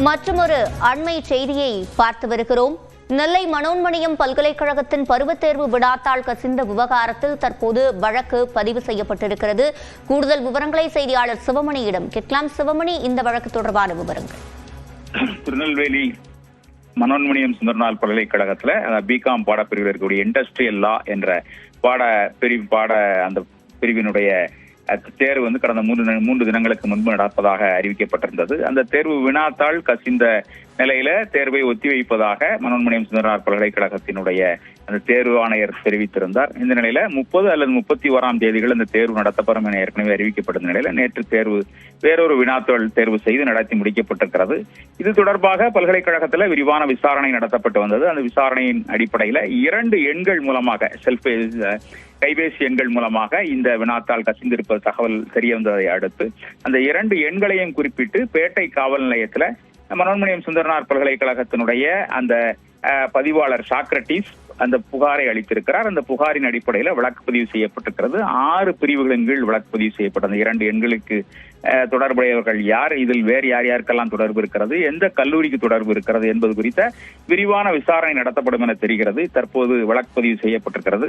மற்றொரு அண்மை செய்தியை பார்த்து வருகிறோம். நெல்லை மனோன்மணியம் பல்கலைக்கழகத்தின் பருவத் தேர்வு விடாத்தாள் கசிந்த விவகாரத்தில் தற்போது வழக்கு பதிவு செய்யப்பட்டிருக்கிறது. கூடுதல் விவரங்களை செய்தியாளர் சிவமணியிடம் கேட்கலாம். சிவமணி, இந்த வழக்கு தொடர்பான விவரங்கள். திருநெல்வேலி மனோன்மணியம் சுந்தரனார் பல்கலைக்கழகத்துல பிகாம் பாடப்பிரிவில் இருக்கக்கூடிய இண்டஸ்ட்ரியல் லா என்ற அந்த பிரிவினுடைய தேர்வு கடந்த மூன்று தினங்களுக்கு முன்பு நடப்பதாக அறிவிக்கப்பட்டிருந்தது. அந்த தேர்வு வினாத்தாள் கசிந்த நிலையில தேர்வை ஒத்திவைப்பதாக மனோன்மணியம் சுந்தரனார் பல்கலைக்கழகத்தினுடைய அந்த தேர்வு ஆணையர் தெரிவித்திருந்தார். இந்த நிலையில 30 அல்லது 31ஆம் தேதிகள் இந்த தேர்வு நடத்தப்படும் என ஏற்கனவே அறிவிக்கப்பட்ட நிலையில நேற்று வேறொரு வினாத்தாள் தேர்வு செய்து நடத்தி முடிக்கப்பட்டிருக்கிறது. இது தொடர்பாக பல்கலைக்கழகத்துல விரிவான விசாரணை நடத்தப்பட்டு வந்தது. அந்த விசாரணையின் அடிப்படையில 2 எண்கள் மூலமாக கைபேசி எண்கள் மூலமாக இந்த வினாத்தாள் கசிந்திருப்பது தகவல் தெரிய வந்ததை அடுத்து அந்த 2 எண்களையும் குறிப்பிட்டு பேட்டை காவல் நிலையத்துல மனோன்மணியம் சுந்தரனார் பல்கலைக்கழகத்தினுடைய அந்த பதிவாளர் சாக்ரட்டிஸ் அந்த புகாரை அளித்திருக்கிறார். அந்த புகாரின் அடிப்படையில் வழக்கு பதிவு செய்யப்பட்டிருக்கிறது. 6 பிரிவுகளின் கீழ் வழக்கு பதிவு செய்யப்பட்ட அந்த 2 எண்களுக்கு தொடர்புடையவர்கள் யார், இதில் வேறு யாருக்கெல்லாம் தொடர்பு இருக்கிறது, எந்த கல்லூரிக்கு தொடர்பு இருக்கிறது என்பது குறித்த விரிவான விசாரணை நடத்தப்படும் என தெரிகிறது. தற்போது வழக்கு பதிவு செய்யப்பட்டிருக்கிறது.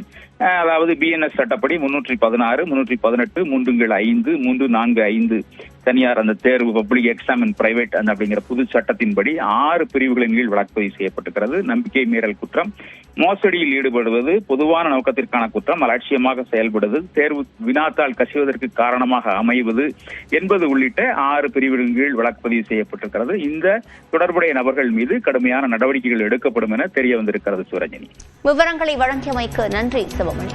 அதாவது பிஎன்எஸ் சட்டப்படி 316, 318, 3/5, 345 தனியார் அந்த தேர்வு பப்ளிக் எக்ஸாம் அண்ட் பிரைவேட் அப்படிங்கிற புது சட்டத்தின்படி 6 பிரிவுகளின் கீழ் வழக்கு பதிவு செய்யப்பட்டிருக்கிறது. நம்பிக்கை மீறல் குற்றம், மோசடியில் ஈடுபடுவது, பொதுவான நோக்கத்திற்கான குற்றம், அலட்சியமாக செயல்படுவது, தேர்வு வினாத்தாள் கசிவதற்கு காரணமாக அமைவது என்பது உள்ளிட்ட 6 பிரிவுகளின் கீழ் வழக்கு பதிவு செய்யப்பட்டிருக்கிறது. இந்த தொடர்புடைய நபர்கள் மீது கடுமையான நடவடிக்கைகள் எடுக்கப்படும் என தெரிய வந்திருக்கிறது. சுரஞ்சனி, விவரங்களை வழங்கியமைக்கு நன்றி சிவமணி.